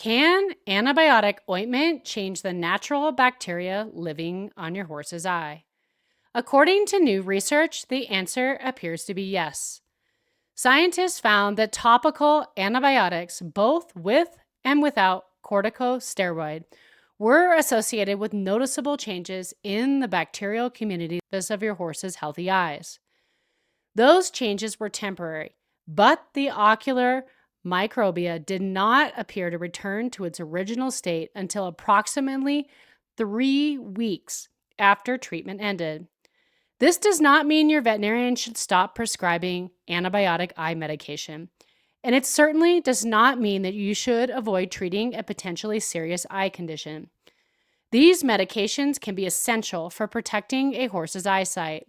Can antibiotic ointment change the natural bacteria living on your horse's eye? According to new research, the answer appears to be yes. Scientists found that topical antibiotics, both with and without corticosteroid, were associated with noticeable changes in the bacterial community of your horse's healthy eyes. Those changes were temporary, but the ocular microbiota did not appear to return to its original state until approximately 3 weeks after treatment ended. This does not mean your veterinarian should stop prescribing antibiotic eye medication, and it certainly does not mean that you should avoid treating a potentially serious eye condition. These medications can be essential for protecting a horse's eyesight.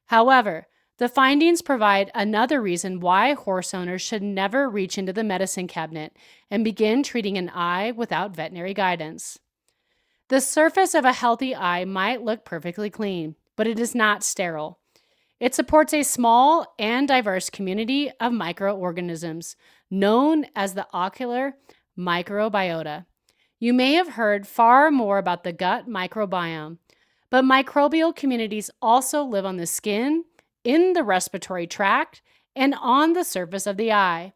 However, the findings provide another reason why horse owners should never reach into the medicine cabinet and begin treating an eye without veterinary guidance. The surface of a healthy eye might look perfectly clean, but it is not sterile. It supports a small and diverse community of microorganisms known as the ocular microbiota. You may have heard far more about the gut microbiome, but microbial communities also live on the skin, in the respiratory tract, and on the surface of the eye.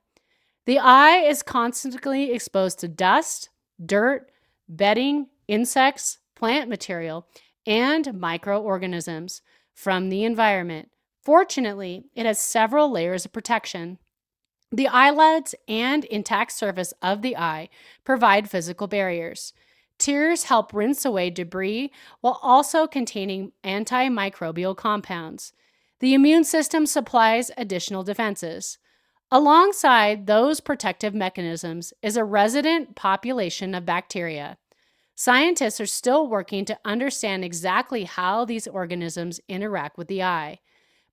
The eye is constantly exposed to dust, dirt, bedding, insects, plant material, and microorganisms from the environment. Fortunately, it has several layers of protection. The eyelids and intact surface of the eye provide physical barriers. Tears help rinse away debris while also containing antimicrobial compounds. The immune system supplies additional defenses. Alongside those protective mechanisms is a resident population of bacteria. Scientists are still working to understand exactly how these organisms interact with the eye,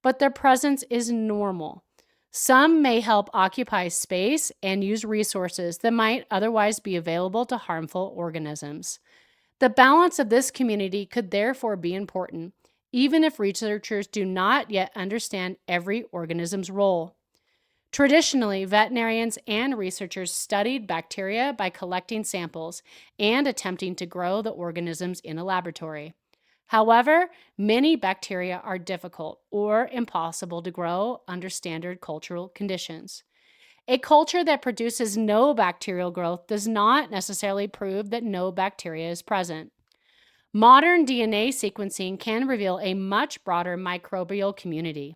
but their presence is normal. Some may help occupy space and use resources that might otherwise be available to harmful organisms. The balance of this community could therefore be important, even if researchers do not yet understand every organism's role. Traditionally, veterinarians and researchers studied bacteria by collecting samples and attempting to grow the organisms in a laboratory. However, many bacteria are difficult or impossible to grow under standard cultural conditions. A culture that produces no bacterial growth does not necessarily prove that no bacteria is present. Modern DNA sequencing can reveal a much broader microbial community.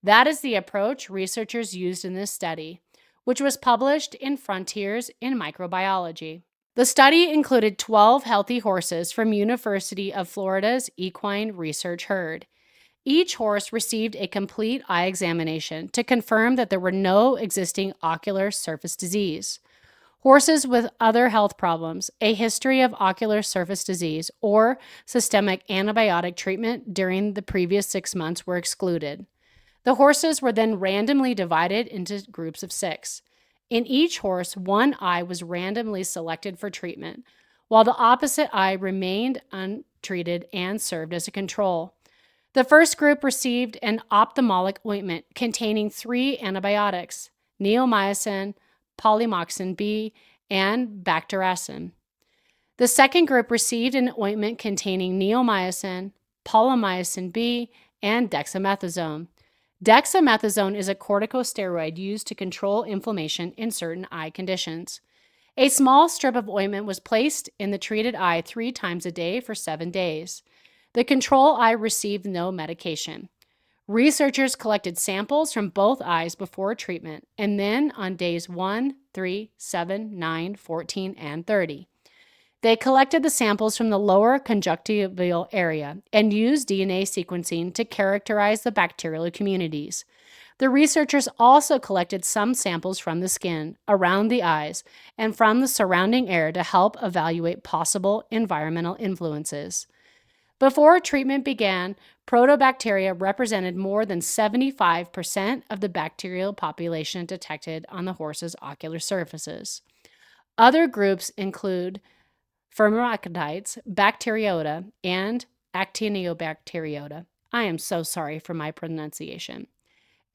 That is the approach researchers used in this study, which was published in Frontiers in Microbiology. The study included 12 healthy horses from University of Florida's Equine Research Herd. Each horse received a complete eye examination to confirm that there were no existing ocular surface disease. Horses with other health problems, a history of ocular surface disease, or systemic antibiotic treatment during the previous 6 months were excluded. The horses were then randomly divided into groups of 6. In each horse, one eye was randomly selected for treatment, while the opposite eye remained untreated and served as a control. The first group received an ophthalmic ointment containing 3 antibiotics, neomycin, polymyxin B, and bactericin. The second group received an ointment containing neomycin, polymyxin B, and dexamethasone. Dexamethasone is a corticosteroid used to control inflammation in certain eye conditions. A small strip of ointment was placed in the treated eye 3 times a day for 7 days. The control eye received no medication. Researchers collected samples from both eyes before treatment and then on days 1, 3, 7, 9, 14, and 30. They collected the samples from the lower conjunctival area and used DNA sequencing to characterize the bacterial communities. The researchers also collected some samples from the skin, around the eyes, and from the surrounding air to help evaluate possible environmental influences. Before treatment began, Proteobacteria represented more than 75% of the bacterial population detected on the horse's ocular surfaces. Other groups include Firmicutes, Bacteriota, and Actinobacteriota. I am so sorry for my pronunciation.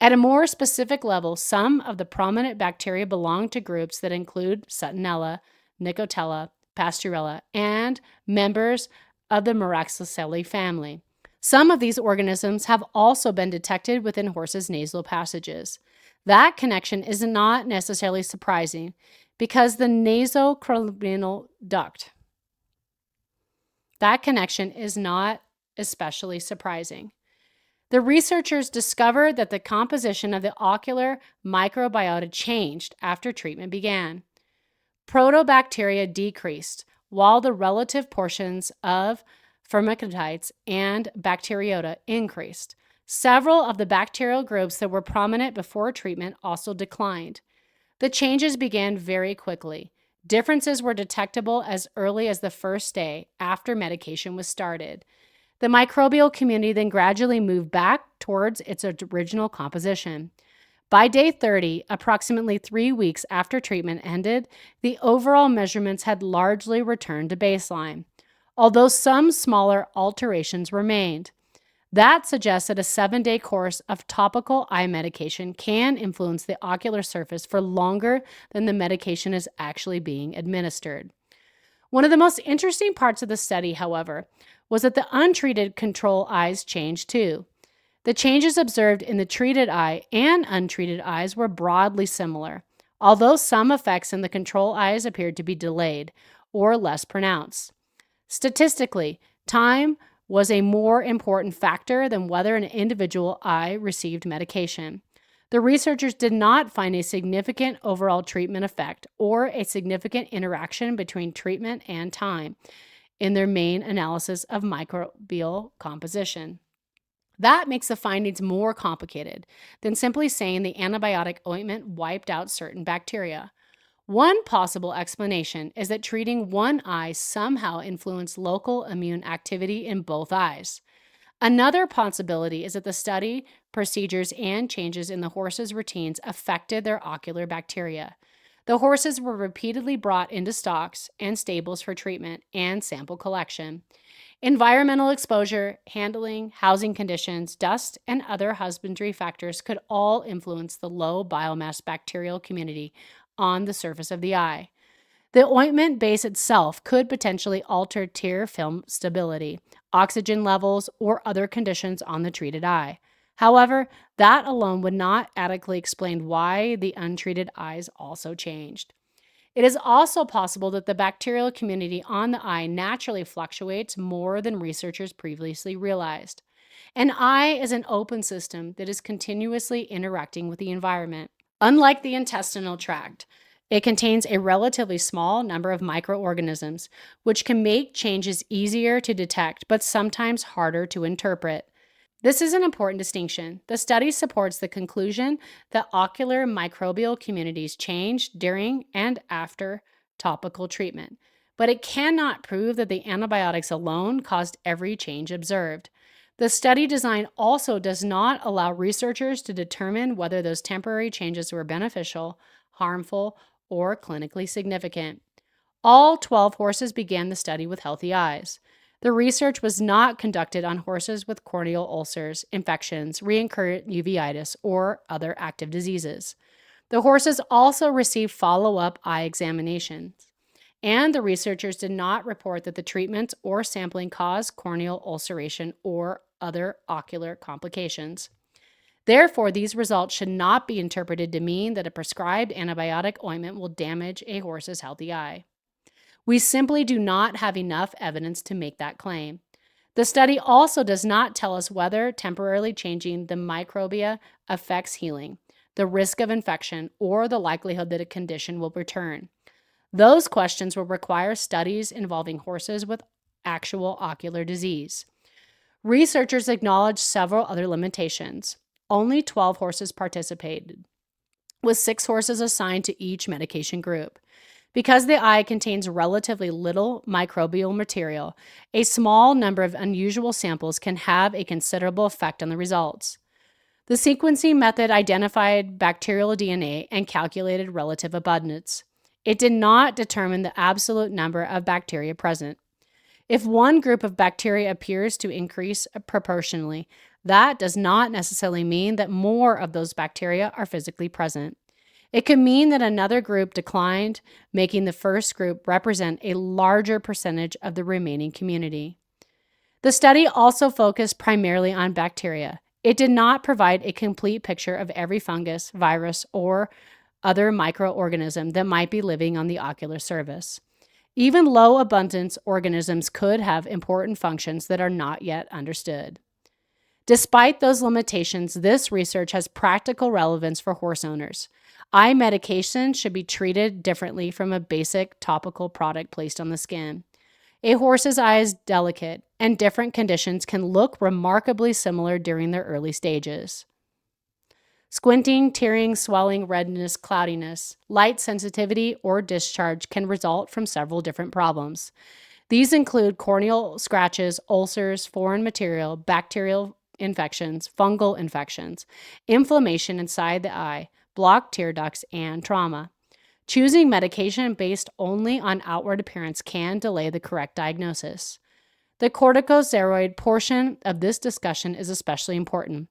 At a more specific level, some of the prominent bacteria belong to groups that include Suttonella, Nicotella, Pasteurella, and members of the Moraxaceae family. Some of these organisms have also been detected within horses' nasal passages. That connection is not necessarily surprising because the nasocranial duct. That connection is not especially surprising. The researchers discovered that the composition of the ocular microbiota changed after treatment began. Protobacteria decreased, while the relative portions of firmicutides and bacteriota increased. Several of the bacterial groups that were prominent before treatment also declined. The changes began very quickly. Differences were detectable as early as the first day after medication was started. The microbial community then gradually moved back towards its original composition. By day 30, approximately 3 weeks after treatment ended, the overall measurements had largely returned to baseline, although some smaller alterations remained. That suggests that a 7-day course of topical eye medication can influence the ocular surface for longer than the medication is actually being administered. One of the most interesting parts of the study, however, was that the untreated control eyes changed too. The changes observed in the treated eye and untreated eyes were broadly similar, although some effects in the control eyes appeared to be delayed or less pronounced. Statistically, time was a more important factor than whether an individual eye received medication. The researchers did not find a significant overall treatment effect or a significant interaction between treatment and time in their main analysis of microbial composition. That makes the findings more complicated than simply saying the antibiotic ointment wiped out certain bacteria. One possible explanation is that treating one eye somehow influenced local immune activity in both eyes. Another possibility is that the study, procedures, and changes in the horses' routines affected their ocular bacteria. The horses were repeatedly brought into stocks and stables for treatment and sample collection. Environmental exposure, handling, housing conditions, dust, and other husbandry factors could all influence the low biomass bacterial community on the surface of the eye. The ointment base itself could potentially alter tear film stability, oxygen levels, or other conditions on the treated eye. However, that alone would not adequately explain why the untreated eyes also changed. It is also possible that the bacterial community on the eye naturally fluctuates more than researchers previously realized. An eye is an open system that is continuously interacting with the environment. Unlike the intestinal tract, it contains a relatively small number of microorganisms, which can make changes easier to detect but sometimes harder to interpret. This is an important distinction. The study supports the conclusion that ocular microbial communities change during and after topical treatment, but it cannot prove that the antibiotics alone caused every change observed. The study design also does not allow researchers to determine whether those temporary changes were beneficial, harmful, or clinically significant. All 12 horses began the study with healthy eyes. The research was not conducted on horses with corneal ulcers, infections, recurrent uveitis, or other active diseases. The horses also received follow-up eye examinations, and the researchers did not report that the treatments or sampling caused corneal ulceration or other ocular complications. Therefore, these results should not be interpreted to mean that a prescribed antibiotic ointment will damage a horse's healthy eye. We simply do not have enough evidence to make that claim. The study also does not tell us whether temporarily changing the microbiota affects healing, the risk of infection, or the likelihood that a condition will return. Those questions will require studies involving horses with actual ocular disease. Researchers acknowledge several other limitations. Only 12 horses participated, with 6 horses assigned to each medication group. Because the eye contains relatively little microbial material, a small number of unusual samples can have a considerable effect on the results. The sequencing method identified bacterial DNA and calculated relative abundance. It did not determine the absolute number of bacteria present. If one group of bacteria appears to increase proportionally, that does not necessarily mean that more of those bacteria are physically present. It could mean that another group declined, making the first group represent a larger percentage of the remaining community. The study also focused primarily on bacteria. It did not provide a complete picture of every fungus, virus, or other microorganism that might be living on the ocular surface. Even low abundance organisms could have important functions that are not yet understood. Despite those limitations, this research has practical relevance for horse owners. Eye medication should be treated differently from a basic topical product placed on the skin. A horse's eye is delicate, and different conditions can look remarkably similar during their early stages. Squinting, tearing, swelling, redness, cloudiness, light sensitivity, or discharge can result from several different problems. These include corneal scratches, ulcers, foreign material, bacterial infections, fungal infections, inflammation inside the eye, blocked tear ducts, and trauma. Choosing medication based only on outward appearance can delay the correct diagnosis. The corticosteroid portion of this discussion is especially important.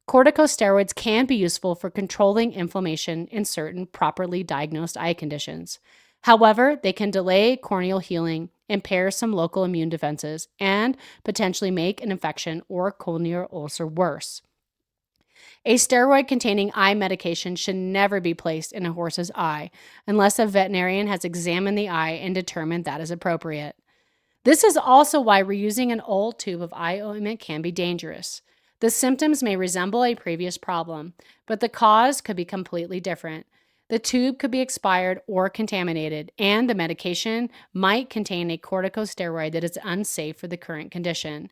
Corticosteroids can be useful for controlling inflammation in certain properly diagnosed eye conditions. However, they can delay corneal healing, impair some local immune defenses, and potentially make an infection or corneal ulcer worse. A steroid-containing eye medication should never be placed in a horse's eye unless a veterinarian has examined the eye and determined that is appropriate. This is also why reusing an old tube of eye ointment can be dangerous. The symptoms may resemble a previous problem, but the cause could be completely different. The tube could be expired or contaminated, and the medication might contain a corticosteroid that is unsafe for the current condition.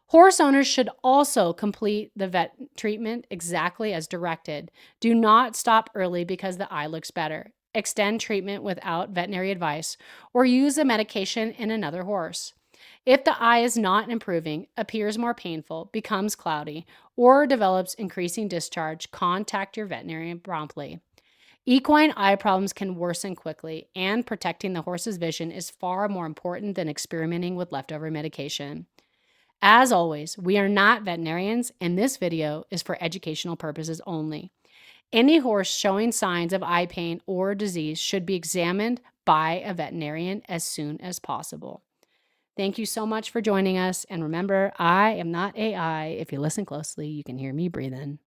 Horse owners should also complete the vet treatment exactly as directed. Do not stop early because the eye looks better. Extend treatment without veterinary advice, or use the medication in another horse. If the eye is not improving, appears more painful, becomes cloudy, or develops increasing discharge, contact your veterinarian promptly. Equine eye problems can worsen quickly, and protecting the horse's vision is far more important than experimenting with leftover medication. As always, we are not veterinarians, and this video is for educational purposes only. Any horse showing signs of eye pain or disease should be examined by a veterinarian as soon as possible. Thank you so much for joining us, and remember, I am not AI. If you listen closely, you can hear me breathing.